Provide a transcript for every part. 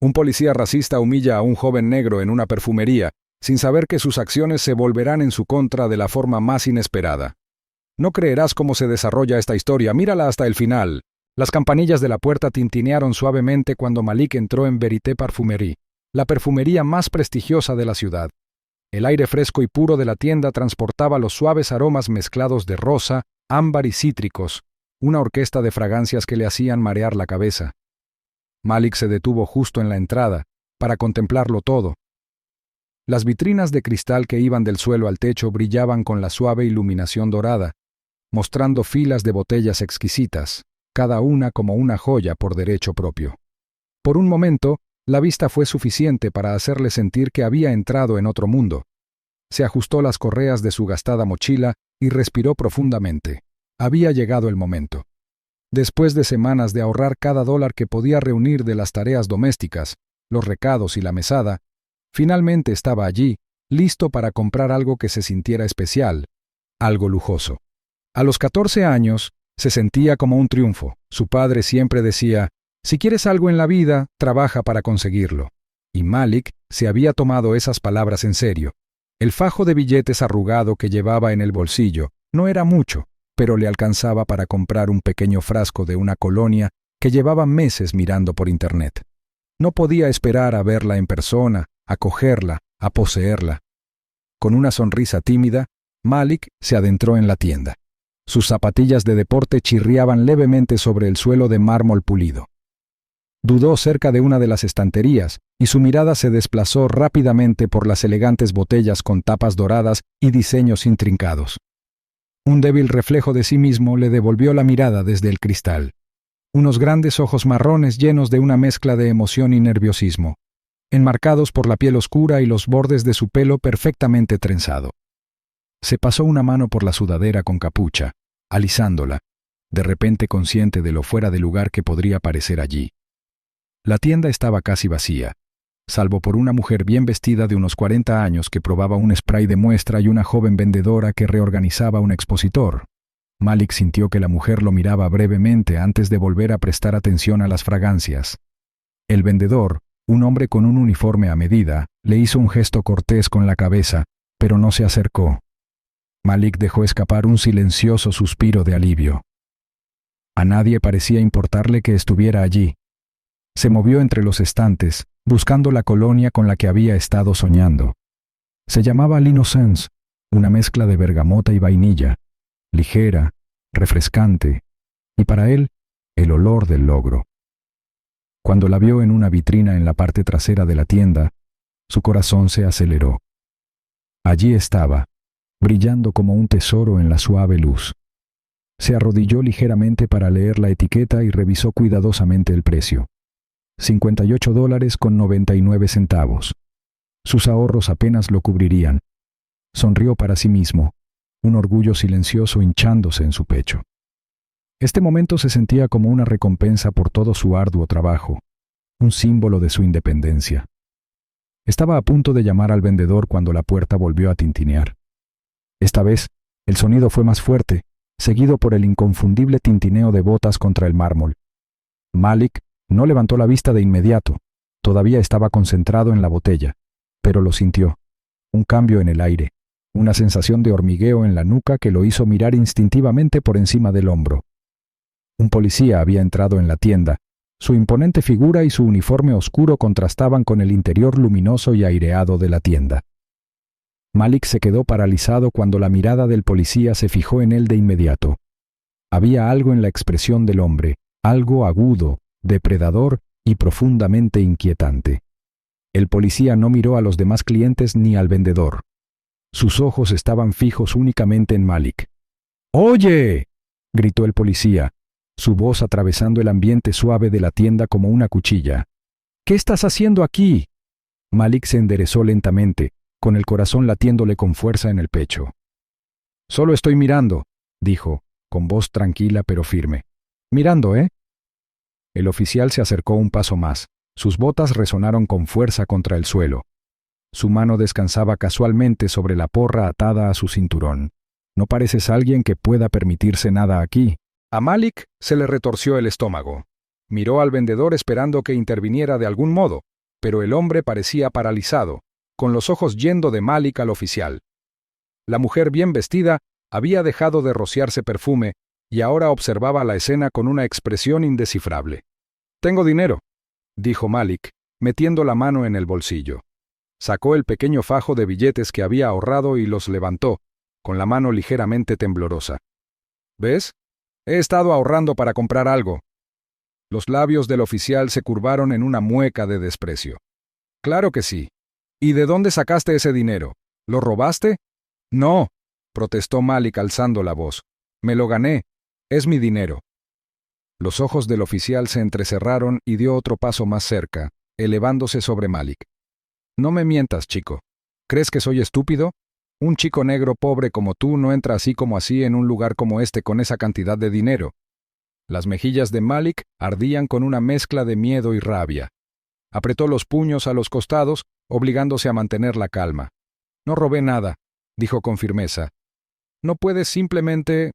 Un policía racista humilla a un joven negro en una perfumería, sin saber que sus acciones se volverán en su contra de la forma más inesperada. No creerás cómo se desarrolla esta historia, mírala hasta el final. Las campanillas de la puerta tintinearon suavemente cuando Malik entró en Verité Parfumerie, la perfumería más prestigiosa de la ciudad. El aire fresco y puro de la tienda transportaba los suaves aromas mezclados de rosa, ámbar y cítricos, una orquesta de fragancias que le hacían marear la cabeza. Malik se detuvo justo en la entrada, para contemplarlo todo. Las vitrinas de cristal que iban del suelo al techo brillaban con la suave iluminación dorada, mostrando filas de botellas exquisitas, cada una como una joya por derecho propio. Por un momento, la vista fue suficiente para hacerle sentir que había entrado en otro mundo. Se ajustó las correas de su gastada mochila y respiró profundamente. Había llegado el momento. Después de semanas de ahorrar cada dólar que podía reunir de las tareas domésticas, los recados y la mesada, finalmente estaba allí, listo para comprar algo que se sintiera especial, algo lujoso. A los 14 años, se sentía como un triunfo. Su padre siempre decía, si quieres algo en la vida, trabaja para conseguirlo. Y Malik se había tomado esas palabras en serio. El fajo de billetes arrugado que llevaba en el bolsillo no era mucho, pero le alcanzaba para comprar un pequeño frasco de una colonia que llevaba meses mirando por internet. No podía esperar a verla en persona, a cogerla, a poseerla. Con una sonrisa tímida, Malik se adentró en la tienda. Sus zapatillas de deporte chirriaban levemente sobre el suelo de mármol pulido. Dudó cerca de una de las estanterías y su mirada se desplazó rápidamente por las elegantes botellas con tapas doradas y diseños intrincados. Un débil reflejo de sí mismo le devolvió la mirada desde el cristal. Unos grandes ojos marrones llenos de una mezcla de emoción y nerviosismo, enmarcados por la piel oscura y los bordes de su pelo perfectamente trenzado. Se pasó una mano por la sudadera con capucha, alisándola, de repente consciente de lo fuera de lugar que podría parecer allí. La tienda estaba casi vacía, salvo por una mujer bien vestida de unos 40 años que probaba un spray de muestra y una joven vendedora que reorganizaba un expositor. Malik sintió que la mujer lo miraba brevemente antes de volver a prestar atención a las fragancias. El vendedor, un hombre con un uniforme a medida, le hizo un gesto cortés con la cabeza, pero no se acercó. Malik dejó escapar un silencioso suspiro de alivio. A nadie parecía importarle que estuviera allí. Se movió entre los estantes, buscando la colonia con la que había estado soñando. Se llamaba L'Innocence, una mezcla de bergamota y vainilla, ligera, refrescante, y para él, el olor del logro. Cuando la vio en una vitrina en la parte trasera de la tienda, su corazón se aceleró. Allí estaba, brillando como un tesoro en la suave luz. Se arrodilló ligeramente para leer la etiqueta y revisó cuidadosamente el precio. $58.99. Sus ahorros apenas lo cubrirían. Sonrió para sí mismo, un orgullo silencioso hinchándose en su pecho. Este momento se sentía como una recompensa por todo su arduo trabajo, un símbolo de su independencia. Estaba a punto de llamar al vendedor cuando la puerta volvió a tintinear. Esta vez, el sonido fue más fuerte, seguido por el inconfundible tintineo de botas contra el mármol. Malik no levantó la vista de inmediato, todavía estaba concentrado en la botella, pero lo sintió. Un cambio en el aire, una sensación de hormigueo en la nuca que lo hizo mirar instintivamente por encima del hombro. Un policía había entrado en la tienda. Su imponente figura y su uniforme oscuro contrastaban con el interior luminoso y aireado de la tienda. Malik se quedó paralizado cuando la mirada del policía se fijó en él de inmediato. Había algo en la expresión del hombre, algo agudo, depredador y profundamente inquietante. El policía no miró a los demás clientes ni al vendedor. Sus ojos estaban fijos únicamente en Malik. «¡Oye!», gritó el policía, su voz atravesando el ambiente suave de la tienda como una cuchilla. «¿Qué estás haciendo aquí?». Malik se enderezó lentamente, con el corazón latiéndole con fuerza en el pecho. «Solo estoy mirando», dijo, con voz tranquila pero firme. «Mirando, ¿eh?». El oficial se acercó un paso más. Sus botas resonaron con fuerza contra el suelo. Su mano descansaba casualmente sobre la porra atada a su cinturón. «No pareces alguien que pueda permitirse nada aquí». A Malik se le retorció el estómago. Miró al vendedor esperando que interviniera de algún modo, pero el hombre parecía paralizado, con los ojos yendo de Malik al oficial. La mujer bien vestida había dejado de rociarse perfume y ahora observaba la escena con una expresión indescifrable. «Tengo dinero», dijo Malik, metiendo la mano en el bolsillo. Sacó el pequeño fajo de billetes que había ahorrado y los levantó, con la mano ligeramente temblorosa. «¿Ves? He estado ahorrando para comprar algo». Los labios del oficial se curvaron en una mueca de desprecio. «Claro que sí. ¿Y de dónde sacaste ese dinero? ¿Lo robaste?» «No», protestó Malik alzando la voz. «Me lo gané. Es mi dinero». Los ojos del oficial se entrecerraron y dio otro paso más cerca, elevándose sobre Malik. «No me mientas, chico. ¿Crees que soy estúpido? Un chico negro pobre como tú no entra así como así en un lugar como este con esa cantidad de dinero». Las mejillas de Malik ardían con una mezcla de miedo y rabia. Apretó los puños a los costados, obligándose a mantener la calma. «No robé nada», dijo con firmeza. «No puedes simplemente...»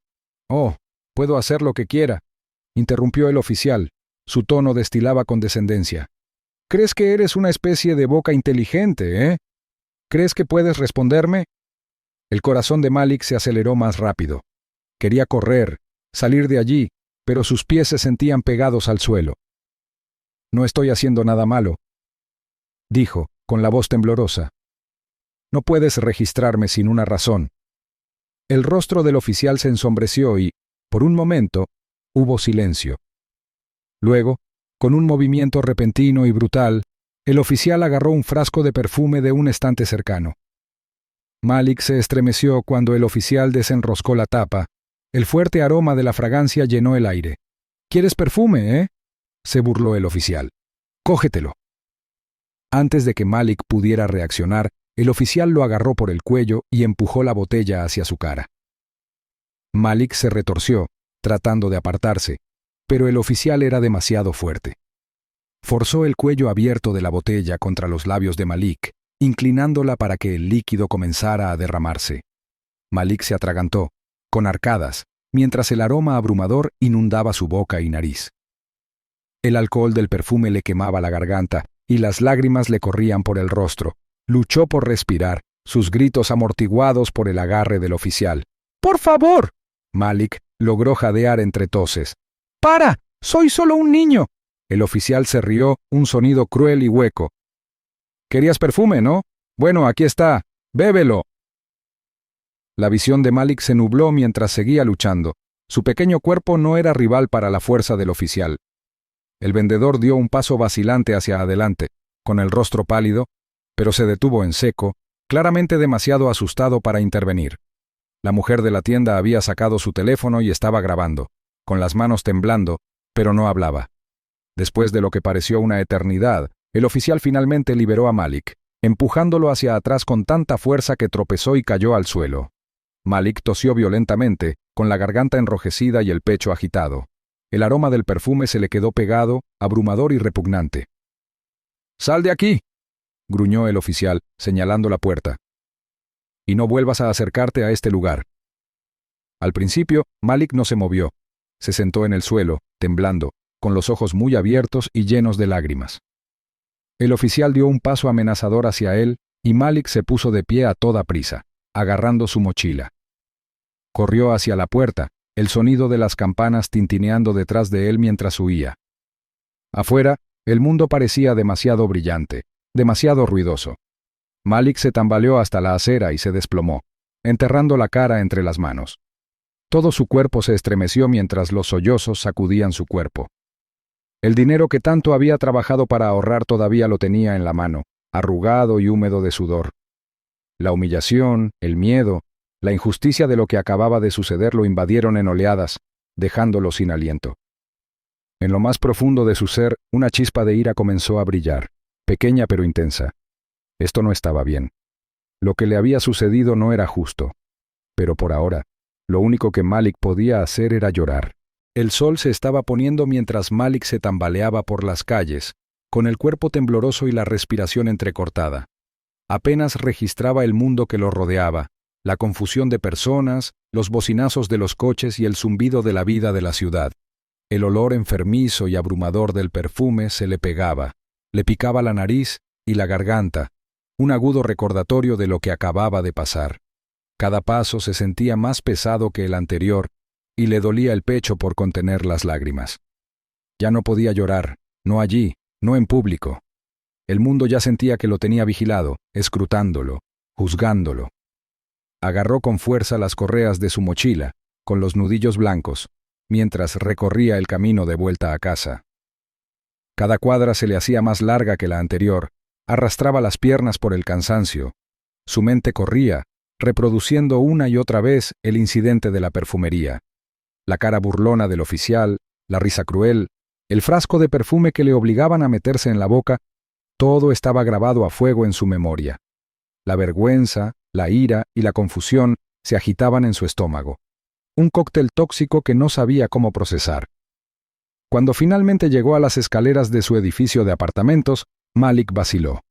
«Oh, puedo hacer lo que quiera», interrumpió el oficial. Su tono destilaba condescendencia. «¿Crees que eres una especie de boca inteligente, eh? ¿Crees que puedes responderme?» El corazón de Malik se aceleró más rápido. Quería correr, salir de allí, pero sus pies se sentían pegados al suelo. «No estoy haciendo nada malo», dijo, con la voz temblorosa. «No puedes registrarme sin una razón». El rostro del oficial se ensombreció y, por un momento, hubo silencio. Luego, con un movimiento repentino y brutal, el oficial agarró un frasco de perfume de un estante cercano. Malik se estremeció cuando el oficial desenroscó la tapa. El fuerte aroma de la fragancia llenó el aire. «¿Quieres perfume, eh?», se burló el oficial. «Cógetelo». Antes de que Malik pudiera reaccionar, el oficial lo agarró por el cuello y empujó la botella hacia su cara. Malik se retorció, tratando de apartarse, pero el oficial era demasiado fuerte. Forzó el cuello abierto de la botella contra los labios de Malik, inclinándola para que el líquido comenzara a derramarse. Malik se atragantó, con arcadas, mientras el aroma abrumador inundaba su boca y nariz. El alcohol del perfume le quemaba la garganta y las lágrimas le corrían por el rostro. Luchó por respirar, sus gritos amortiguados por el agarre del oficial. «¡Por favor!». Malik logró jadear entre toses. «¡Para! ¡Soy solo un niño!». El oficial se rió, un sonido cruel y hueco. «¿Querías perfume, no? Bueno, aquí está. ¡Bébelo!». La visión de Malik se nubló mientras seguía luchando. Su pequeño cuerpo no era rival para la fuerza del oficial. El vendedor dio un paso vacilante hacia adelante, con el rostro pálido, pero se detuvo en seco, claramente demasiado asustado para intervenir. La mujer de la tienda había sacado su teléfono y estaba grabando, con las manos temblando, pero no hablaba. Después de lo que pareció una eternidad, el oficial finalmente liberó a Malik, empujándolo hacia atrás con tanta fuerza que tropezó y cayó al suelo. Malik tosió violentamente, con la garganta enrojecida y el pecho agitado. El aroma del perfume se le quedó pegado, abrumador y repugnante. «¡Sal de aquí!», gruñó el oficial, señalando la puerta. «Y no vuelvas a acercarte a este lugar». Al principio, Malik no se movió. Se sentó en el suelo, temblando, con los ojos muy abiertos y llenos de lágrimas. El oficial dio un paso amenazador hacia él y Malik se puso de pie a toda prisa, agarrando su mochila. Corrió hacia la puerta, el sonido de las campanas tintineando detrás de él mientras huía. Afuera, el mundo parecía demasiado brillante, demasiado ruidoso. Malik se tambaleó hasta la acera y se desplomó, enterrando la cara entre las manos. Todo su cuerpo se estremeció mientras los sollozos sacudían su cuerpo. El dinero que tanto había trabajado para ahorrar todavía lo tenía en la mano, arrugado y húmedo de sudor. La humillación, el miedo, la injusticia de lo que acababa de suceder lo invadieron en oleadas, dejándolo sin aliento. En lo más profundo de su ser, una chispa de ira comenzó a brillar, pequeña pero intensa. Esto no estaba bien. Lo que le había sucedido no era justo. Pero por ahora, lo único que Malik podía hacer era llorar. El sol se estaba poniendo mientras Malik se tambaleaba por las calles, con el cuerpo tembloroso y la respiración entrecortada. Apenas registraba el mundo que lo rodeaba, la confusión de personas, los bocinazos de los coches y el zumbido de la vida de la ciudad. El olor enfermizo y abrumador del perfume se le pegaba, le picaba la nariz y la garganta, un agudo recordatorio de lo que acababa de pasar. Cada paso se sentía más pesado que el anterior y le dolía el pecho por contener las lágrimas. Ya no podía llorar, no allí, no en público. El mundo ya sentía que lo tenía vigilado, escrutándolo, juzgándolo. Agarró con fuerza las correas de su mochila, con los nudillos blancos, mientras recorría el camino de vuelta a casa. Cada cuadra se le hacía más larga que la anterior, arrastraba las piernas por el cansancio. Su mente corría, reproduciendo una y otra vez el incidente de la perfumería. La cara burlona del oficial, la risa cruel, el frasco de perfume que le obligaban a meterse en la boca, todo estaba grabado a fuego en su memoria. La vergüenza, la ira y la confusión se agitaban en su estómago. Un cóctel tóxico que no sabía cómo procesar. Cuando finalmente llegó a las escaleras de su edificio de apartamentos, Malik vaciló.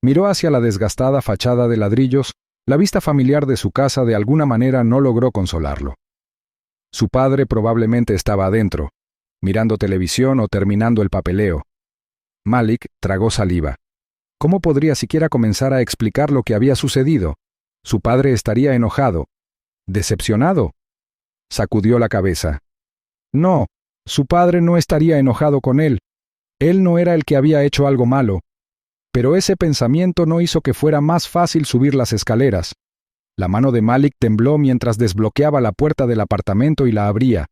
Miró hacia la desgastada fachada de ladrillos. La vista familiar de su casa de alguna manera no logró consolarlo. Su padre probablemente estaba adentro, mirando televisión o terminando el papeleo. Malik tragó saliva. ¿Cómo podría siquiera comenzar a explicar lo que había sucedido? Su padre estaría enojado, decepcionado. Sacudió la cabeza. No, su padre no estaría enojado con él. Él no era el que había hecho algo malo. Pero ese pensamiento no hizo que fuera más fácil subir las escaleras. La mano de Malik tembló mientras desbloqueaba la puerta del apartamento y la abría.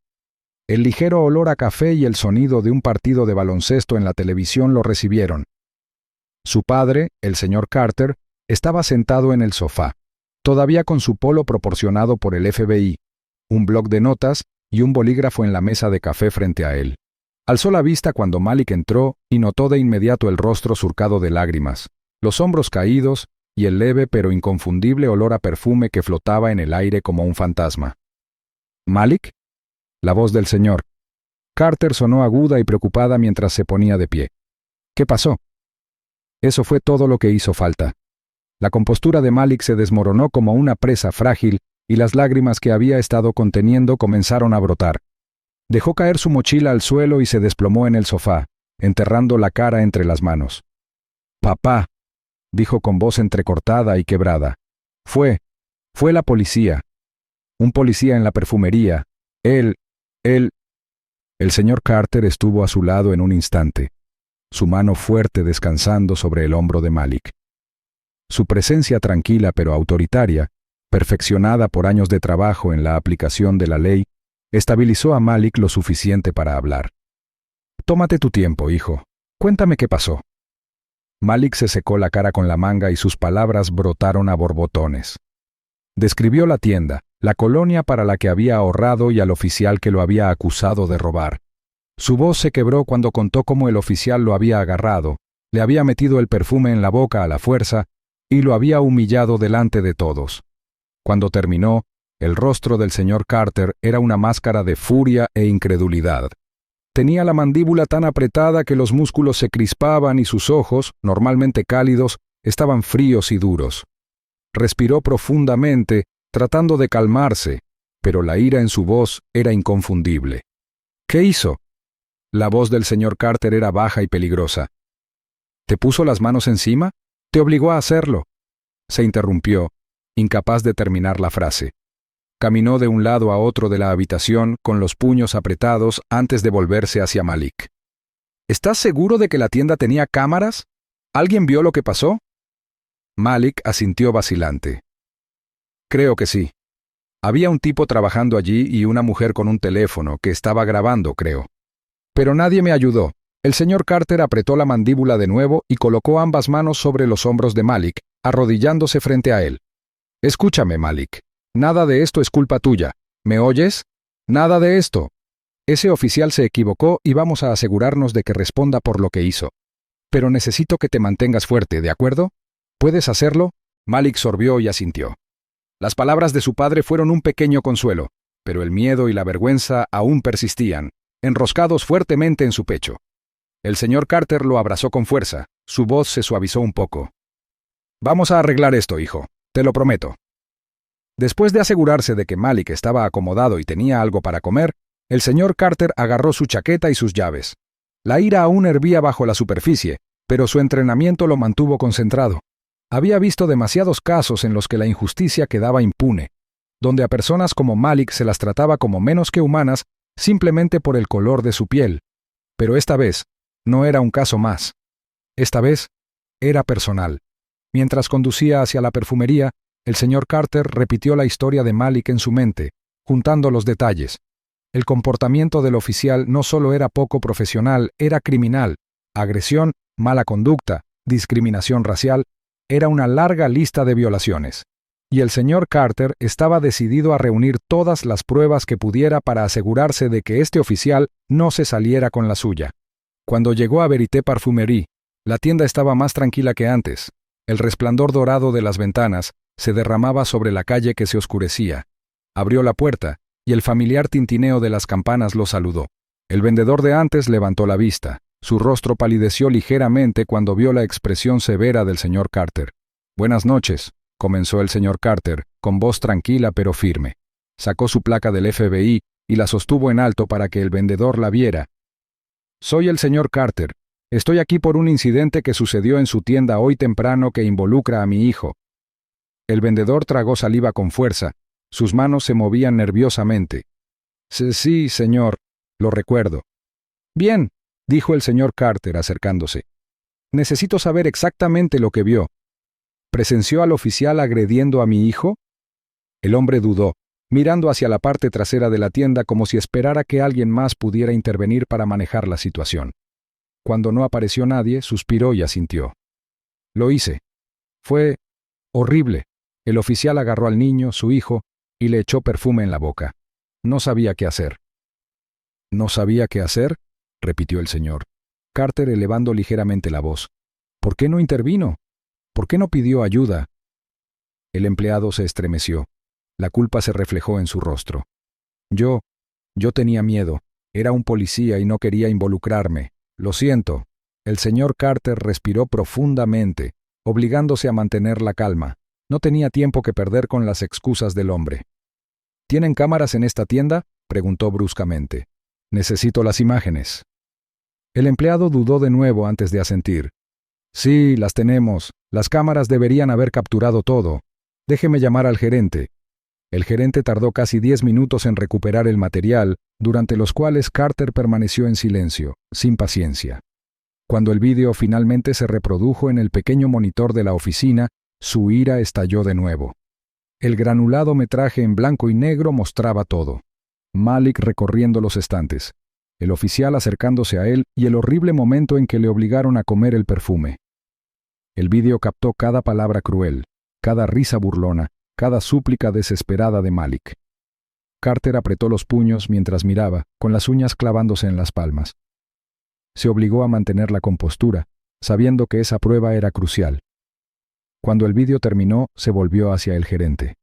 El ligero olor a café y el sonido de un partido de baloncesto en la televisión lo recibieron. Su padre, el señor Carter, estaba sentado en el sofá, todavía con su polo proporcionado por el FBI, un bloc de notas y un bolígrafo en la mesa de café frente a él. Alzó la vista cuando Malik entró y notó de inmediato el rostro surcado de lágrimas, los hombros caídos y el leve pero inconfundible olor a perfume que flotaba en el aire como un fantasma. ¿Malik? La voz del señor. Carter sonó aguda y preocupada mientras se ponía de pie. ¿Qué pasó? Eso fue todo lo que hizo falta. La compostura de Malik se desmoronó como una presa frágil y las lágrimas que había estado conteniendo comenzaron a brotar. Dejó caer su mochila al suelo y se desplomó en el sofá, enterrando la cara entre las manos. «Papá», dijo con voz entrecortada y quebrada. Fue la policía. Un policía en la perfumería. El señor Carter estuvo a su lado en un instante, su mano fuerte descansando sobre el hombro de Malik. Su presencia tranquila pero autoritaria, perfeccionada por años de trabajo en la aplicación de la ley, estabilizó a Malik lo suficiente para hablar. «Tómate tu tiempo, hijo. Cuéntame qué pasó». Malik se secó la cara con la manga y sus palabras brotaron a borbotones. Describió la tienda, la colonia para la que había ahorrado y al oficial que lo había acusado de robar. Su voz se quebró cuando contó cómo el oficial lo había agarrado, le había metido el perfume en la boca a la fuerza y lo había humillado delante de todos. Cuando terminó, el rostro del señor Carter era una máscara de furia e incredulidad. Tenía la mandíbula tan apretada que los músculos se crispaban y sus ojos, normalmente cálidos, estaban fríos y duros. Respiró profundamente, tratando de calmarse, pero la ira en su voz era inconfundible. «¿Qué hizo?» La voz del señor Carter era baja y peligrosa. «¿Te puso las manos encima? ¿Te obligó a hacerlo?» Se interrumpió, incapaz de terminar la frase. Caminó de un lado a otro de la habitación con los puños apretados antes de volverse hacia Malik. «¿Estás seguro de que la tienda tenía cámaras? ¿Alguien vio lo que pasó?» Malik asintió vacilante. «Creo que sí. Había un tipo trabajando allí y una mujer con un teléfono que estaba grabando, creo. Pero nadie me ayudó». El señor Carter apretó la mandíbula de nuevo y colocó ambas manos sobre los hombros de Malik, arrodillándose frente a él. «Escúchame, Malik. Nada de esto es culpa tuya. ¿Me oyes? Nada de esto. Ese oficial se equivocó y vamos a asegurarnos de que responda por lo que hizo. Pero necesito que te mantengas fuerte, ¿de acuerdo? ¿Puedes hacerlo?» Malik sorbió y asintió. Las palabras de su padre fueron un pequeño consuelo, pero el miedo y la vergüenza aún persistían, enroscados fuertemente en su pecho. El señor Carter lo abrazó con fuerza, su voz se suavizó un poco. «Vamos a arreglar esto, hijo, te lo prometo». Después de asegurarse de que Malik estaba acomodado y tenía algo para comer, El señor Carter agarró su chaqueta y sus llaves. La ira aún hervía bajo la superficie, pero su entrenamiento lo mantuvo concentrado. Había visto demasiados casos en los que la injusticia quedaba impune, donde a personas como Malik se las trataba como menos que humanas simplemente por el color de su piel. Pero esta vez no era un caso más. Esta vez era personal. Mientras conducía hacia la perfumería, el señor Carter repitió la historia de Malik en su mente, juntando los detalles. El comportamiento del oficial no solo era poco profesional, era criminal. Agresión, mala conducta, discriminación racial, era una larga lista de violaciones. Y el señor Carter estaba decidido a reunir todas las pruebas que pudiera para asegurarse de que este oficial no se saliera con la suya. Cuando llegó a Verité Parfumerie, la tienda estaba más tranquila que antes. El resplandor dorado de las ventanas se derramaba sobre la calle que se oscurecía. Abrió la puerta, y el familiar tintineo de las campanas lo saludó. El vendedor de antes levantó la vista. Su rostro palideció ligeramente cuando vio la expresión severa del señor Carter. «Buenas noches», comenzó el señor Carter, con voz tranquila pero firme. Sacó su placa del FBI y la sostuvo en alto para que el vendedor la viera. «Soy el señor Carter. Estoy aquí por un incidente que sucedió en su tienda hoy temprano que involucra a mi hijo». El vendedor tragó saliva con fuerza. Sus manos se movían nerviosamente. «Sí, señor, lo recuerdo». «Bien», dijo el señor Carter acercándose. «Necesito saber exactamente lo que vio. ¿Presenció al oficial agrediendo a mi hijo?» El hombre dudó, mirando hacia la parte trasera de la tienda como si esperara que alguien más pudiera intervenir para manejar la situación. Cuando no apareció nadie, suspiró y asintió. «Lo hice. Fue horrible». El oficial agarró al niño, su hijo, y le echó perfume en la boca. No sabía qué hacer. «¿No sabía qué hacer?», repitió el señor Carter elevando ligeramente la voz. «¿Por qué no intervino? ¿Por qué no pidió ayuda?». El empleado se estremeció. La culpa se reflejó en su rostro. Yo tenía miedo. Era un policía y no quería involucrarme. Lo siento». El señor Carter respiró profundamente, obligándose a mantener la calma. No tenía tiempo que perder con las excusas del hombre. «¿Tienen cámaras en esta tienda?», preguntó bruscamente. «Necesito las imágenes». El empleado dudó de nuevo antes de asentir. «Sí, las tenemos. Las cámaras deberían haber capturado todo. Déjeme llamar al gerente». El gerente tardó casi 10 minutos en recuperar el material, durante los cuales Carter permaneció en silencio, sin paciencia. Cuando el vídeo finalmente se reprodujo en el pequeño monitor de la oficina, su ira estalló de nuevo. El granulado metraje en blanco y negro mostraba todo. Malik recorriendo los estantes, el oficial acercándose a él y el horrible momento en que le obligaron a comer el perfume. El vídeo captó cada palabra cruel, cada risa burlona, cada súplica desesperada de Malik. Carter apretó los puños mientras miraba, con las uñas clavándose en las palmas. Se obligó a mantener la compostura, sabiendo que esa prueba era crucial. Cuando el vídeo terminó, se volvió hacia el gerente.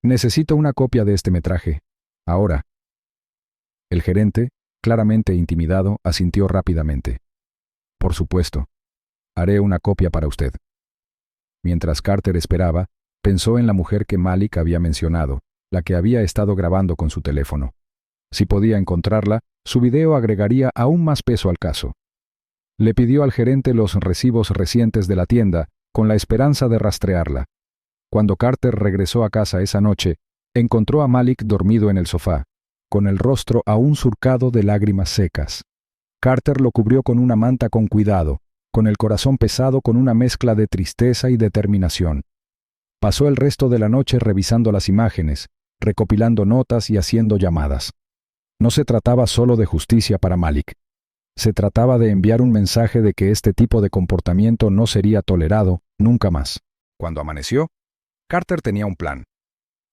«Necesito una copia de este metraje. Ahora». El gerente, claramente intimidado, asintió rápidamente. «Por supuesto. Haré una copia para usted». Mientras Carter esperaba, pensó en la mujer que Malik había mencionado, la que había estado grabando con su teléfono. Si podía encontrarla, su video agregaría aún más peso al caso. Le pidió al gerente los recibos recientes de la tienda, con la esperanza de rastrearla. Cuando Carter regresó a casa esa noche, encontró a Malik dormido en el sofá, con el rostro aún surcado de lágrimas secas. Carter lo cubrió con una manta con cuidado, con el corazón pesado con una mezcla de tristeza y determinación. Pasó el resto de la noche revisando las imágenes, recopilando notas y haciendo llamadas. No se trataba solo de justicia para Malik. Se trataba de enviar un mensaje de que este tipo de comportamiento no sería tolerado nunca más. Cuando amaneció, Carter tenía un plan.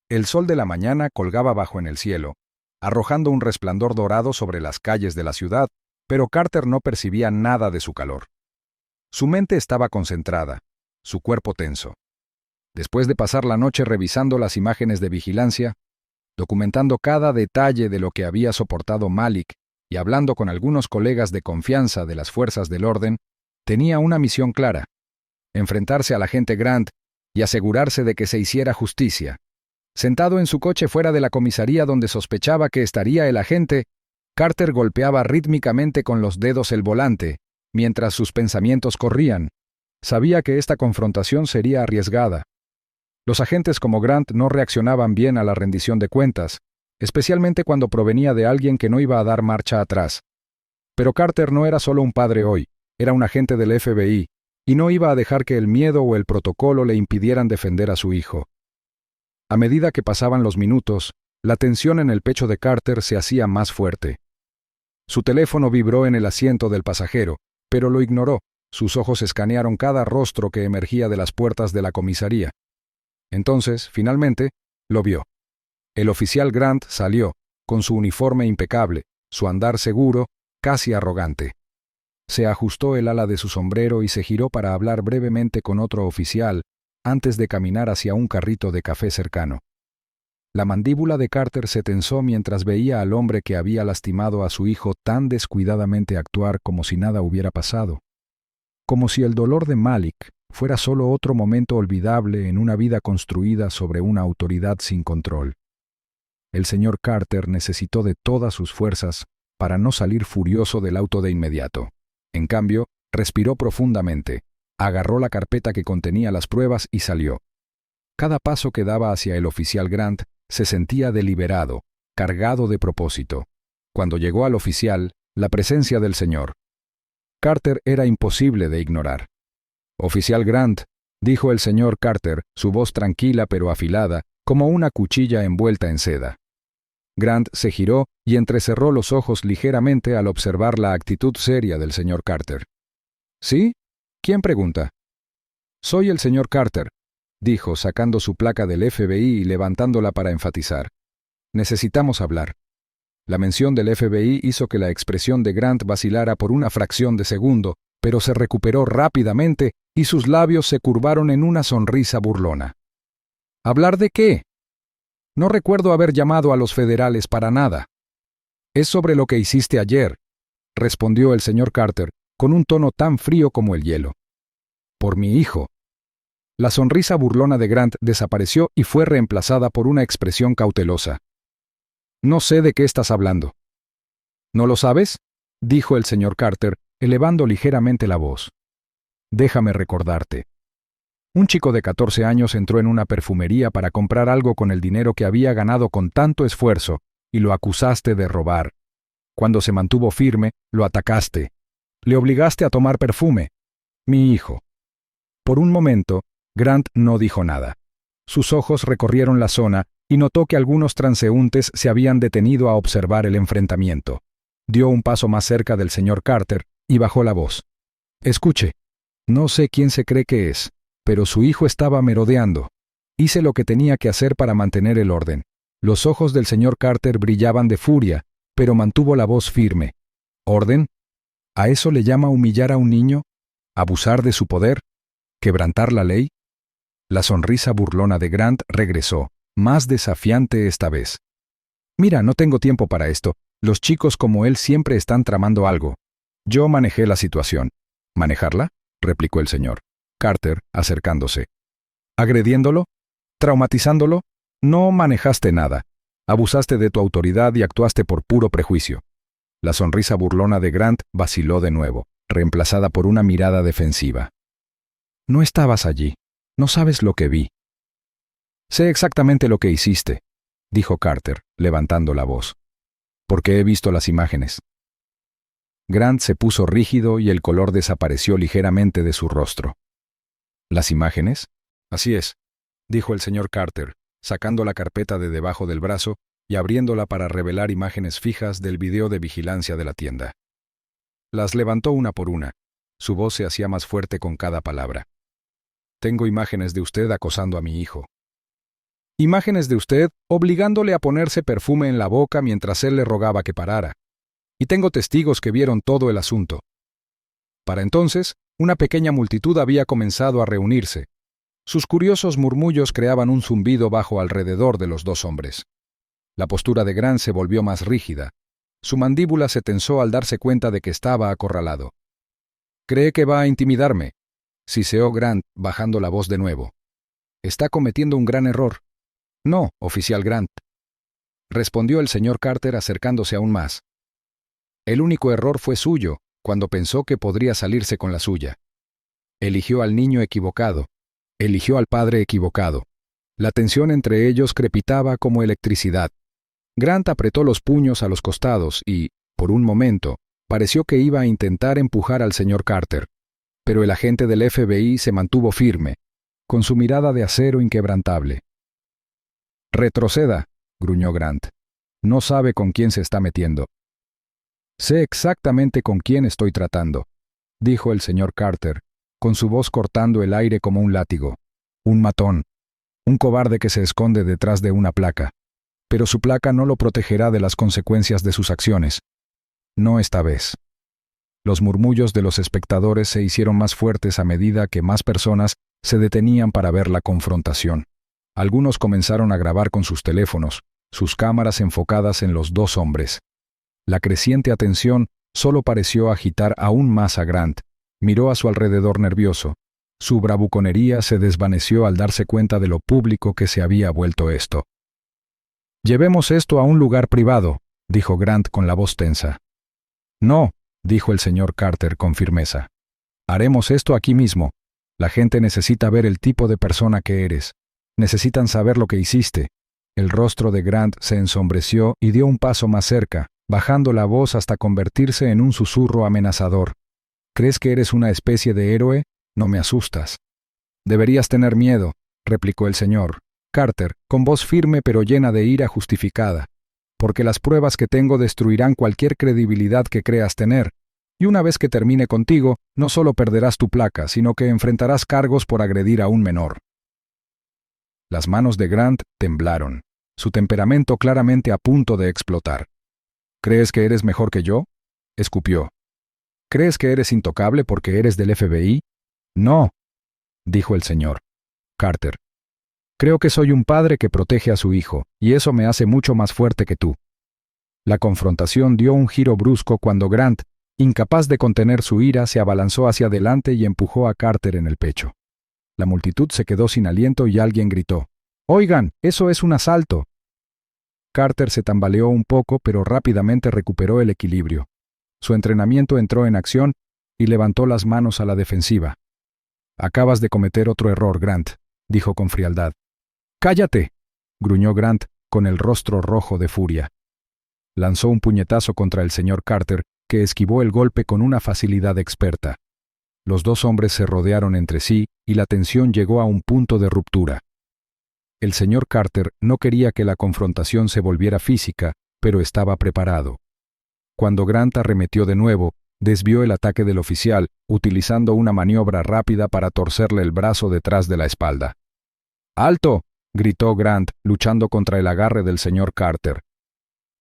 El sol de la mañana colgaba bajo en el cielo, arrojando un resplandor dorado sobre las calles de la ciudad, pero Carter no percibía nada de su calor. Su mente estaba concentrada, su cuerpo tenso. Después de pasar la noche revisando las imágenes de vigilancia, documentando cada detalle de lo que había soportado Malik y hablando con algunos colegas de confianza de las fuerzas del orden, tenía una misión clara: enfrentarse al agente Grant y asegurarse de que se hiciera justicia. Sentado en su coche fuera de la comisaría donde sospechaba que estaría el agente, Carter golpeaba rítmicamente con los dedos el volante, mientras sus pensamientos corrían. Sabía que esta confrontación sería arriesgada. Los agentes como Grant no reaccionaban bien a la rendición de cuentas, especialmente cuando provenía de alguien que no iba a dar marcha atrás. Pero Carter no era solo un padre hoy, era un agente del FBI, y no iba a dejar que el miedo o el protocolo le impidieran defender a su hijo. A medida que pasaban los minutos, la tensión en el pecho de Carter se hacía más fuerte. Su teléfono vibró en el asiento del pasajero, pero lo ignoró. Sus ojos escanearon cada rostro que emergía de las puertas de la comisaría. Entonces, finalmente, lo vio. El oficial Grant salió, con su uniforme impecable, su andar seguro, casi arrogante. Se ajustó el ala de su sombrero y se giró para hablar brevemente con otro oficial, antes de caminar hacia un carrito de café cercano. La mandíbula de Carter se tensó mientras veía al hombre que había lastimado a su hijo tan descuidadamente actuar como si nada hubiera pasado. Como si el dolor de Malik fuera solo otro momento olvidable en una vida construida sobre una autoridad sin control. El señor Carter necesitó de todas sus fuerzas para no salir furioso del auto de inmediato. En cambio, respiró profundamente, agarró la carpeta que contenía las pruebas y salió. Cada paso que daba hacia el oficial Grant se sentía deliberado, cargado de propósito. Cuando llegó al oficial, la presencia del señor Carter era imposible de ignorar. «Oficial Grant», dijo el señor Carter, su voz tranquila pero afilada, como una cuchilla envuelta en seda. Grant se giró y entrecerró los ojos ligeramente al observar la actitud seria del señor Carter. «¿Sí? ¿Quién pregunta?» «Soy el señor Carter», dijo, sacando su placa del FBI y levantándola para enfatizar. «Necesitamos hablar». La mención del FBI hizo que la expresión de Grant vacilara por una fracción de segundo, pero se recuperó rápidamente y sus labios se curvaron en una sonrisa burlona. ¿Hablar de qué? No recuerdo haber llamado a los federales para nada. Es sobre lo que hiciste ayer, respondió el señor Carter, con un tono tan frío como el hielo. Por mi hijo. La sonrisa burlona de Grant desapareció y fue reemplazada por una expresión cautelosa. No sé de qué estás hablando. ¿No lo sabes?, dijo el señor Carter, elevando ligeramente la voz. Déjame recordarte. Un chico de 14 años entró en una perfumería para comprar algo con el dinero que había ganado con tanto esfuerzo, y lo acusaste de robar. Cuando se mantuvo firme, lo atacaste. Le obligaste a tomar perfume. Mi hijo. Por un momento, Grant no dijo nada. Sus ojos recorrieron la zona y notó que algunos transeúntes se habían detenido a observar el enfrentamiento. Dio un paso más cerca del señor Carter y bajó la voz. Escuche, no sé quién se cree que es, pero su hijo estaba merodeando. Hice lo que tenía que hacer para mantener el orden. Los ojos del señor Carter brillaban de furia, pero mantuvo la voz firme. ¿Orden? ¿A eso le llama humillar a un niño? ¿Abusar de su poder? ¿Quebrantar la ley? La sonrisa burlona de Grant regresó, más desafiante esta vez. Mira, no tengo tiempo para esto. Los chicos como él siempre están tramando algo. Yo manejé la situación. ¿Manejarla?, replicó el señor Carter, acercándose. ¿Agrediéndolo? ¿Traumatizándolo? No manejaste nada. Abusaste de tu autoridad y actuaste por puro prejuicio. La sonrisa burlona de Grant vaciló de nuevo, reemplazada por una mirada defensiva. No estabas allí. No sabes lo que vi. Sé exactamente lo que hiciste, dijo Carter, levantando la voz. Porque he visto las imágenes. Grant se puso rígido y el color desapareció ligeramente de su rostro. ¿Las imágenes? Así es, dijo el señor Carter, sacando la carpeta de debajo del brazo y abriéndola para revelar imágenes fijas del video de vigilancia de la tienda. Las levantó una por una. Su voz se hacía más fuerte con cada palabra. Tengo imágenes de usted acosando a mi hijo. Imágenes de usted obligándole a ponerse perfume en la boca mientras él le rogaba que parara. Y tengo testigos que vieron todo el asunto. Para entonces, una pequeña multitud había comenzado a reunirse. Sus curiosos murmullos creaban un zumbido bajo alrededor de los dos hombres. La postura de Grant se volvió más rígida. Su mandíbula se tensó al darse cuenta de que estaba acorralado. «¿Cree que va a intimidarme?», siseó Grant, bajando la voz de nuevo. «Está cometiendo un gran error». «No, oficial Grant», respondió el señor Carter acercándose aún más. El único error fue suyo, cuando pensó que podría salirse con la suya. Eligió al niño equivocado. Eligió al padre equivocado. La tensión entre ellos crepitaba como electricidad. Grant apretó los puños a los costados y, por un momento, pareció que iba a intentar empujar al señor Carter. Pero el agente del FBI se mantuvo firme, con su mirada de acero inquebrantable. «Retroceda», gruñó Grant. «No sabe con quién se está metiendo». «Sé exactamente con quién estoy tratando», dijo el señor Carter, con su voz cortando el aire como un látigo. «Un matón. Un cobarde que se esconde detrás de una placa. Pero su placa no lo protegerá de las consecuencias de sus acciones. No esta vez». Los murmullos de los espectadores se hicieron más fuertes a medida que más personas se detenían para ver la confrontación. Algunos comenzaron a grabar con sus teléfonos, sus cámaras enfocadas en los dos hombres. La creciente atención solo pareció agitar aún más a Grant. Miró a su alrededor nervioso. Su bravuconería se desvaneció al darse cuenta de lo público que se había vuelto esto. «Llevemos esto a un lugar privado», dijo Grant con la voz tensa. «No», dijo el señor Carter con firmeza. «Haremos esto aquí mismo. La gente necesita ver el tipo de persona que eres. Necesitan saber lo que hiciste». El rostro de Grant se ensombreció y dio un paso más cerca, bajando la voz hasta convertirse en un susurro amenazador. «¿Crees que eres una especie de héroe? No me asustas». «Deberías tener miedo», replicó el señor Carter, con voz firme pero llena de ira justificada, «porque las pruebas que tengo destruirán cualquier credibilidad que creas tener, y una vez que termine contigo, no solo perderás tu placa, sino que enfrentarás cargos por agredir a un menor». Las manos de Grant temblaron, su temperamento claramente a punto de explotar. «¿Crees que eres mejor que yo?», escupió. «¿Crees que eres intocable porque eres del FBI? No», dijo el señor Carter. «Creo que soy un padre que protege a su hijo, y eso me hace mucho más fuerte que tú». La confrontación dio un giro brusco cuando Grant, incapaz de contener su ira, se abalanzó hacia adelante y empujó a Carter en el pecho. La multitud se quedó sin aliento y alguien gritó: «¡Oigan, eso es un asalto!». Carter se tambaleó un poco, pero rápidamente recuperó el equilibrio. Su entrenamiento entró en acción y levantó las manos a la defensiva. «Acabas de cometer otro error, Grant», dijo con frialdad. «¡Cállate!», gruñó Grant, con el rostro rojo de furia. Lanzó un puñetazo contra el señor Carter, que esquivó el golpe con una facilidad experta. Los dos hombres se rodearon entre sí y la tensión llegó a un punto de ruptura. El señor Carter no quería que la confrontación se volviera física, pero estaba preparado. Cuando Grant arremetió de nuevo, desvió el ataque del oficial, utilizando una maniobra rápida para torcerle el brazo detrás de la espalda. «¡Alto!», gritó Grant, luchando contra el agarre del señor Carter.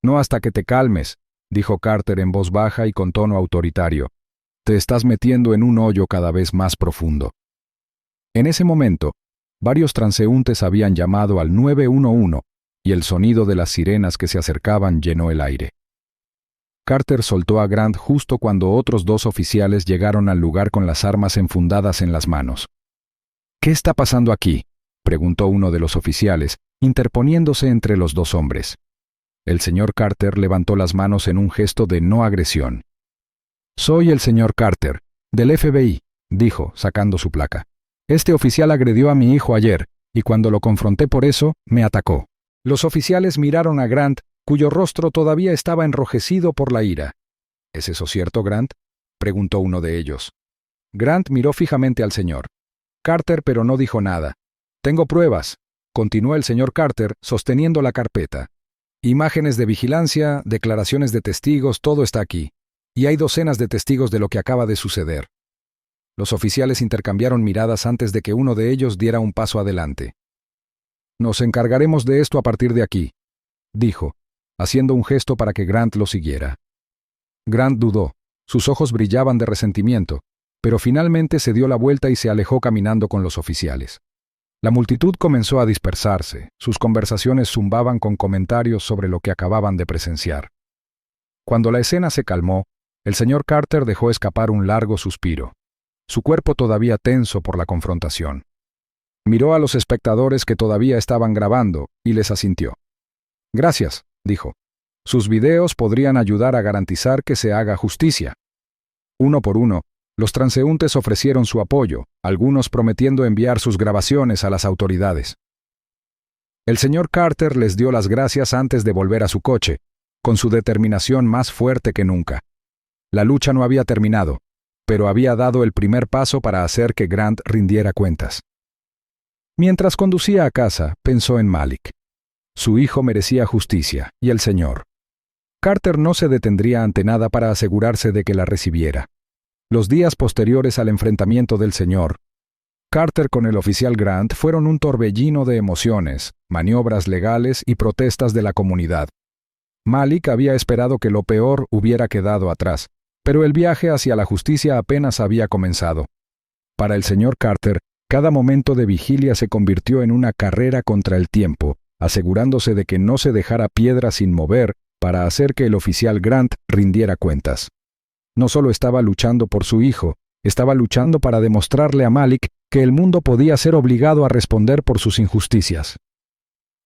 «No hasta que te calmes», dijo Carter en voz baja y con tono autoritario. «Te estás metiendo en un hoyo cada vez más profundo». En ese momento, varios transeúntes habían llamado al 911 y el sonido de las sirenas que se acercaban llenó el aire. Carter soltó a Grant justo cuando otros dos oficiales llegaron al lugar con las armas enfundadas en las manos. «¿Qué está pasando aquí?», preguntó uno de los oficiales, interponiéndose entre los dos hombres. El señor Carter levantó las manos en un gesto de no agresión. «Soy el señor Carter, del FBI», dijo, sacando su placa. «Este oficial agredió a mi hijo ayer, y cuando lo confronté por eso, me atacó». Los oficiales miraron a Grant, cuyo rostro todavía estaba enrojecido por la ira. «¿Es eso cierto, Grant?», preguntó uno de ellos. Grant miró fijamente al señor Carter, pero no dijo nada. «Tengo pruebas», continuó el señor Carter, sosteniendo la carpeta. «Imágenes de vigilancia, declaraciones de testigos, todo está aquí. Y hay docenas de testigos de lo que acaba de suceder». Los oficiales intercambiaron miradas antes de que uno de ellos diera un paso adelante. «Nos encargaremos de esto a partir de aquí», dijo, haciendo un gesto para que Grant lo siguiera. Grant dudó. Sus ojos brillaban de resentimiento, pero finalmente se dio la vuelta y se alejó caminando con los oficiales. La multitud comenzó a dispersarse, sus conversaciones zumbaban con comentarios sobre lo que acababan de presenciar. Cuando la escena se calmó, el señor Carter dejó escapar un largo suspiro, su cuerpo todavía tenso por la confrontación. Miró a los espectadores que todavía estaban grabando y les asintió. «Gracias», dijo. Sus videos podrían ayudar a garantizar que se haga justicia. Uno por uno, los transeúntes ofrecieron su apoyo, algunos prometiendo enviar sus grabaciones a las autoridades. El señor Carter les dio las gracias antes de volver a su coche, con su determinación más fuerte que nunca. La lucha no había terminado, pero había dado el primer paso para hacer que Grant rindiera cuentas. Mientras conducía a casa, pensó en Malik. Su hijo merecía justicia, y el señor Carter no se detendría ante nada para asegurarse de que la recibiera. Los días posteriores al enfrentamiento del señor Carter con el oficial Grant fueron un torbellino de emociones, maniobras legales y protestas de la comunidad. Malik había esperado que lo peor hubiera quedado atrás, pero el viaje hacia la justicia apenas había comenzado. Para el señor Carter, cada momento de vigilia se convirtió en una carrera contra el tiempo, asegurándose de que no se dejara piedra sin mover para hacer que el oficial Grant rindiera cuentas. No solo estaba luchando por su hijo, estaba luchando para demostrarle a Malik que el mundo podía ser obligado a responder por sus injusticias.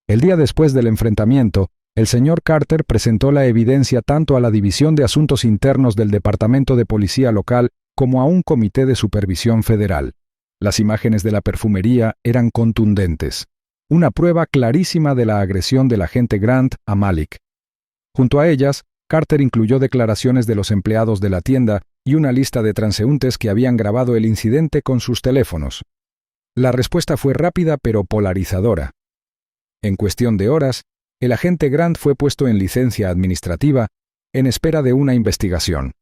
El día después del enfrentamiento, el señor Carter presentó la evidencia tanto a la División de Asuntos Internos del Departamento de Policía local como a un comité de supervisión federal. Las imágenes de la perfumería eran contundentes, una prueba clarísima de la agresión del agente Grant a Malik. Junto a ellas, Carter incluyó declaraciones de los empleados de la tienda y una lista de transeúntes que habían grabado el incidente con sus teléfonos. La respuesta fue rápida pero polarizadora. En cuestión de horas, el agente Grant fue puesto en licencia administrativa en espera de una investigación.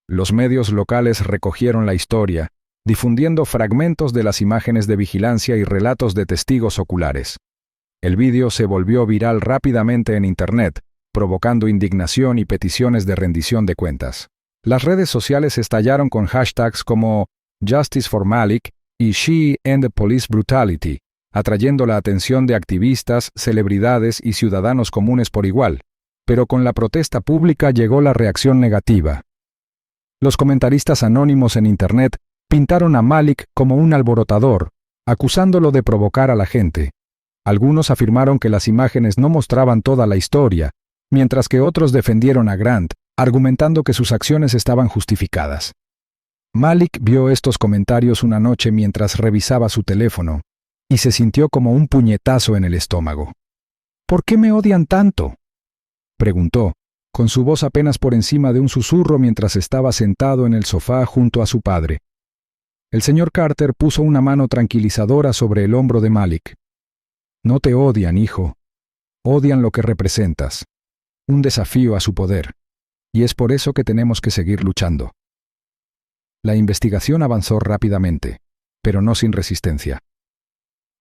Los medios locales recogieron la historia, difundiendo fragmentos de las imágenes de vigilancia y relatos de testigos oculares. El vídeo se volvió viral rápidamente en Internet, provocando indignación y peticiones de rendición de cuentas. Las redes sociales estallaron con hashtags como Justice for Malik y She End Police Brutality, atrayendo la atención de activistas, celebridades y ciudadanos comunes por igual. Pero con la protesta pública llegó la reacción negativa. Los comentaristas anónimos en Internet pintaron a Malik como un alborotador, acusándolo de provocar a la gente. Algunos afirmaron que las imágenes no mostraban toda la historia, mientras que otros defendieron a Grant, argumentando que sus acciones estaban justificadas. Malik vio estos comentarios una noche mientras revisaba su teléfono, y se sintió como un puñetazo en el estómago. ¿Por qué me odian tanto?, preguntó, con su voz apenas por encima de un susurro mientras estaba sentado en el sofá junto a su padre. El señor Carter puso una mano tranquilizadora sobre el hombro de Malik. No te odian, hijo. Odian lo que representas. Un desafío a su poder. Y es por eso que tenemos que seguir luchando. La investigación avanzó rápidamente, pero no sin resistencia.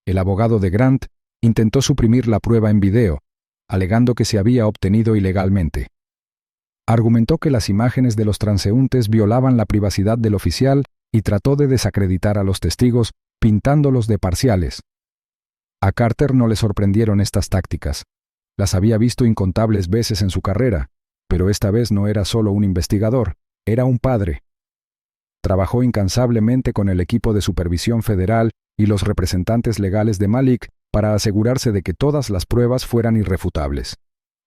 El abogado de Grant intentó suprimir la prueba en video, alegando que se había obtenido ilegalmente. Argumentó que las imágenes de los transeúntes violaban la privacidad del oficial y trató de desacreditar a los testigos, pintándolos de parciales. A Carter no le sorprendieron estas tácticas. Las había visto incontables veces en su carrera, pero esta vez no era solo un investigador, era un padre. Trabajó incansablemente con el equipo de supervisión federal y los representantes legales de Malik para asegurarse de que todas las pruebas fueran irrefutables.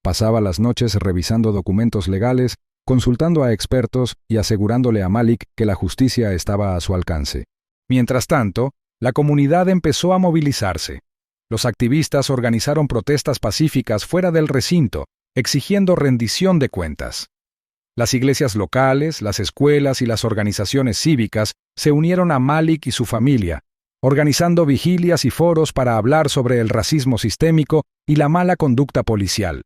Pasaba las noches revisando documentos legales, consultando a expertos y asegurándole a Malik que la justicia estaba a su alcance. Mientras tanto, la comunidad empezó a movilizarse. Los activistas organizaron protestas pacíficas fuera del recinto, exigiendo rendición de cuentas. Las iglesias locales, las escuelas y las organizaciones cívicas se unieron a Malik y su familia, organizando vigilias y foros para hablar sobre el racismo sistémico y la mala conducta policial.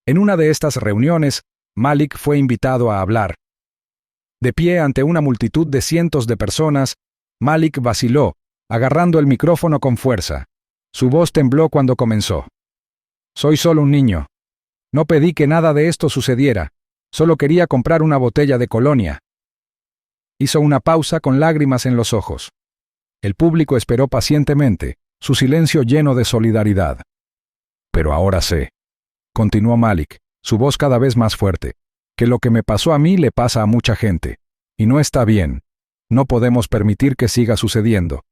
En una de estas reuniones, Malik fue invitado a hablar. De pie ante una multitud de cientos de personas, Malik vaciló, agarrando el micrófono con fuerza. Su voz tembló cuando comenzó. Soy solo un niño. No pedí que nada de esto sucediera. Solo quería comprar una botella de colonia. Hizo una pausa con lágrimas en los ojos. El público esperó pacientemente, su silencio lleno de solidaridad. Pero ahora sé, continuó Malik, su voz cada vez más fuerte, que lo que me pasó a mí le pasa a mucha gente. Y no está bien. No podemos permitir que siga sucediendo.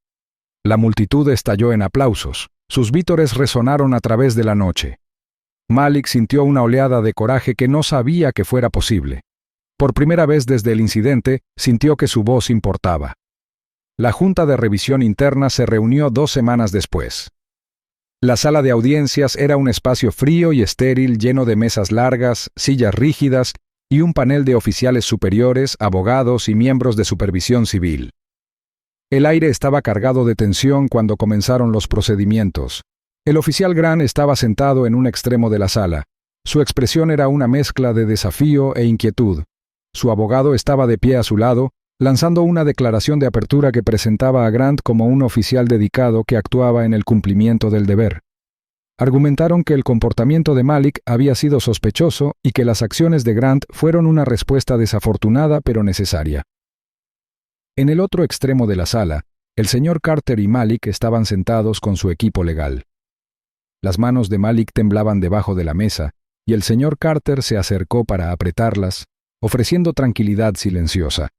La multitud estalló en aplausos. Sus vítores resonaron a través de la noche. Malik sintió una oleada de coraje que no sabía que fuera posible. Por primera vez desde el incidente, sintió que su voz importaba. La Junta de Revisión Interna se reunió 2 semanas después. La sala de audiencias era un espacio frío y estéril lleno de mesas largas, sillas rígidas y un panel de oficiales superiores, abogados y miembros de supervisión civil. El aire estaba cargado de tensión cuando comenzaron los procedimientos. El oficial Grant estaba sentado en un extremo de la sala. Su expresión era una mezcla de desafío e inquietud. Su abogado estaba de pie a su lado, lanzando una declaración de apertura que presentaba a Grant como un oficial dedicado que actuaba en el cumplimiento del deber. Argumentaron que el comportamiento de Malik había sido sospechoso y que las acciones de Grant fueron una respuesta desafortunada pero necesaria. En el otro extremo de la sala, el señor Carter y Malik estaban sentados con su equipo legal. Las manos de Malik temblaban debajo de la mesa, y el señor Carter se acercó para apretarlas, ofreciendo tranquilidad silenciosa.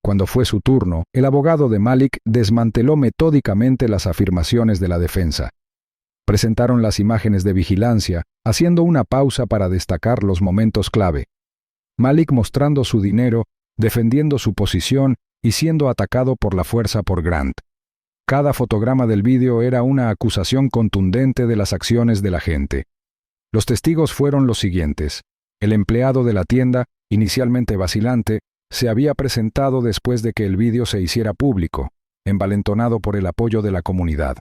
Cuando fue su turno, el abogado de Malik desmanteló metódicamente las afirmaciones de la defensa. Presentaron las imágenes de vigilancia, haciendo una pausa para destacar los momentos clave. Malik mostrando su dinero, defendiendo su posición y siendo atacado por la fuerza por Grant. Cada fotograma del vídeo era una acusación contundente de las acciones del agente. Los testigos fueron los siguientes. El empleado de la tienda, inicialmente vacilante, se había presentado después de que el vídeo se hiciera público, envalentonado por el apoyo de la comunidad.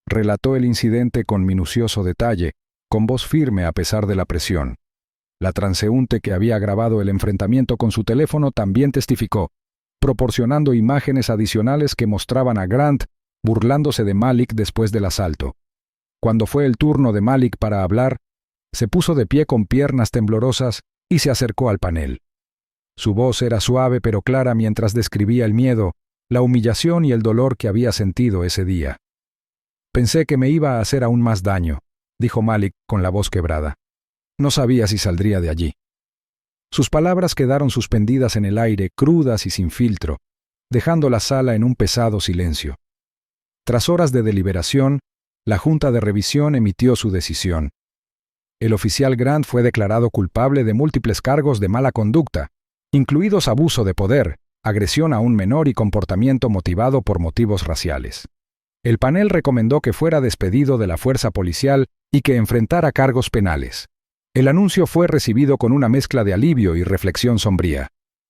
Relató el incidente con minucioso detalle, con voz firme a pesar de la presión. La transeúnte que había grabado el enfrentamiento con su teléfono también testificó, proporcionando imágenes adicionales que mostraban a Grant burlándose de Malik después del asalto. Cuando fue el turno de Malik para hablar, se puso de pie con piernas temblorosas y se acercó al panel. Su voz era suave pero clara mientras describía el miedo, la humillación y el dolor que había sentido ese día. «Pensé que me iba a hacer aún más daño», dijo Malik con la voz quebrada. «No sabía si saldría de allí». Sus palabras quedaron suspendidas en el aire, crudas y sin filtro, dejando la sala en un pesado silencio. Tras horas de deliberación, la Junta de Revisión emitió su decisión. El oficial Grant fue declarado culpable de múltiples cargos de mala conducta, incluidos abuso de poder, agresión a un menor y comportamiento motivado por motivos raciales. El panel recomendó que fuera despedido de la fuerza policial y que enfrentara cargos penales. El anuncio fue recibido con una mezcla de alivio y reflexión sombría.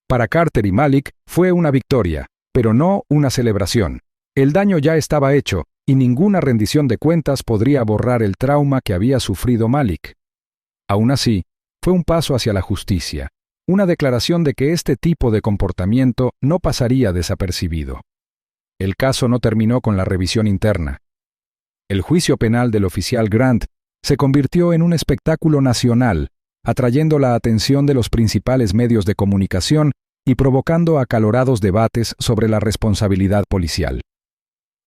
Para Carter y Malik fue una victoria, pero no una celebración. El daño ya estaba hecho, y ninguna rendición de cuentas podría borrar el trauma que había sufrido Malik. Aún así, fue un paso hacia la justicia, una declaración de que este tipo de comportamiento no pasaría desapercibido. El caso no terminó con la revisión interna. El juicio penal del oficial Grant se convirtió en un espectáculo nacional, atrayendo la atención de los principales medios de comunicación y provocando acalorados debates sobre la responsabilidad policial.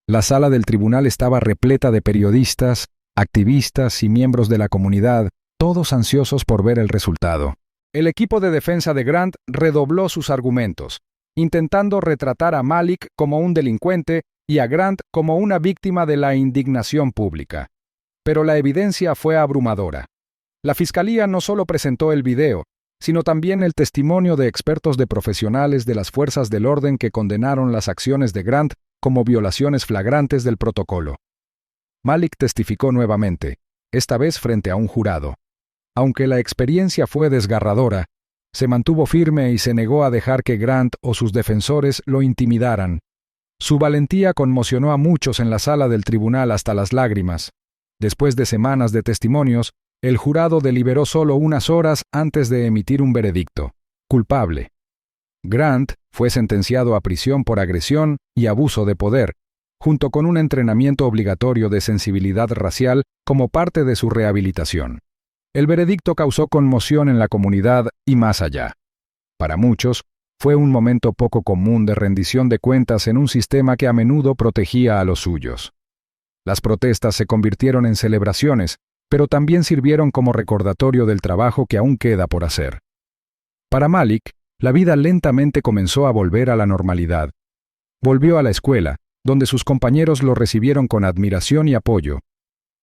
La sala del tribunal estaba repleta de periodistas, activistas y miembros de la comunidad, todos ansiosos por ver el resultado. El equipo de defensa de Grant redobló sus argumentos, intentando retratar a Malik como un delincuente y a Grant como una víctima de la indignación pública. Pero la evidencia fue abrumadora. La fiscalía no solo presentó el video, sino también el testimonio de expertos de profesionales de las fuerzas del orden que condenaron las acciones de Grant como violaciones flagrantes del protocolo. Malik testificó nuevamente, esta vez frente a un jurado. Aunque la experiencia fue desgarradora, se mantuvo firme y se negó a dejar que Grant o sus defensores lo intimidaran. Su valentía conmocionó a muchos en la sala del tribunal hasta las lágrimas. Después de semanas de testimonios, el jurado deliberó solo unas horas antes de emitir un veredicto: culpable. Grant fue sentenciado a prisión por agresión y abuso de poder, junto con un entrenamiento obligatorio de sensibilidad racial como parte de su rehabilitación. El veredicto causó conmoción en la comunidad y más allá. Para muchos, fue un momento poco común de rendición de cuentas en un sistema que a menudo protegía a los suyos. Las protestas se convirtieron en celebraciones, pero también sirvieron como recordatorio del trabajo que aún queda por hacer. Para Malik, la vida lentamente comenzó a volver a la normalidad. Volvió a la escuela, donde sus compañeros lo recibieron con admiración y apoyo.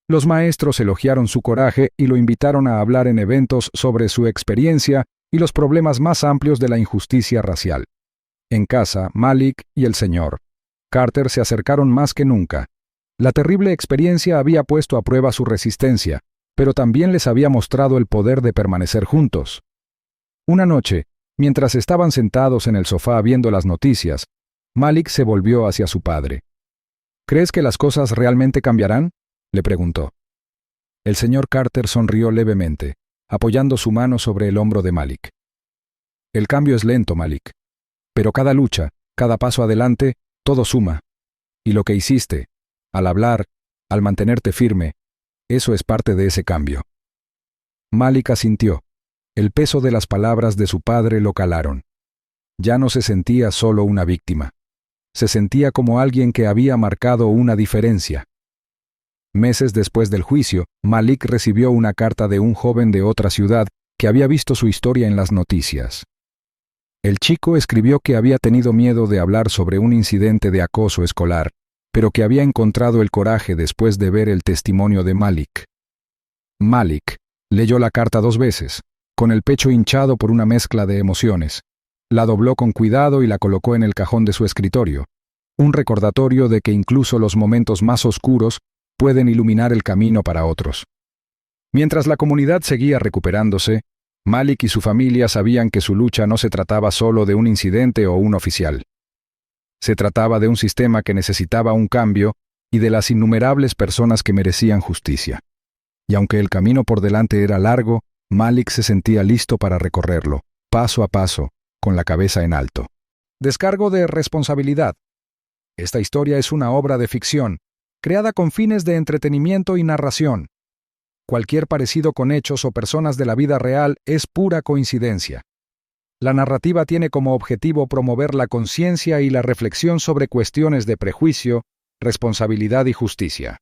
Los maestros elogiaron su coraje y lo invitaron a hablar en eventos sobre su experiencia y los problemas más amplios de la injusticia racial. En casa, Malik y el señor Carter se acercaron más que nunca. La terrible experiencia había puesto a prueba su resistencia, pero también les había mostrado el poder de permanecer juntos. Una noche, mientras estaban sentados en el sofá viendo las noticias, Malik se volvió hacia su padre. ¿Crees que las cosas realmente cambiarán?, le preguntó. El señor Carter sonrió levemente, apoyando su mano sobre el hombro de Malik. El cambio es lento, Malik. Pero cada lucha, cada paso adelante, todo suma. Y lo que hiciste, al hablar, al mantenerte firme, eso es parte de ese cambio. Malik asintió. El peso de las palabras de su padre lo calaron. Ya no se sentía solo una víctima. Se sentía como alguien que había marcado una diferencia. Meses después del juicio, Malik recibió una carta de un joven de otra ciudad que había visto su historia en las noticias. El chico escribió que había tenido miedo de hablar sobre un incidente de acoso escolar, pero que había encontrado el coraje después de ver el testimonio de Malik. Malik leyó la carta 2 veces, con el pecho hinchado por una mezcla de emociones. La dobló con cuidado y la colocó en el cajón de su escritorio, un recordatorio de que incluso los momentos más oscuros pueden iluminar el camino para otros. Mientras la comunidad seguía recuperándose, Malik y su familia sabían que su lucha no se trataba solo de un incidente o un oficial. Se trataba de un sistema que necesitaba un cambio y de las innumerables personas que merecían justicia. Y aunque el camino por delante era largo, Malik se sentía listo para recorrerlo, paso a paso, con la cabeza en alto. Descargo de responsabilidad. Esta historia es una obra de ficción, creada con fines de entretenimiento y narración. Cualquier parecido con hechos o personas de la vida real es pura coincidencia. La narrativa tiene como objetivo promover la conciencia y la reflexión sobre cuestiones de prejuicio, responsabilidad y justicia.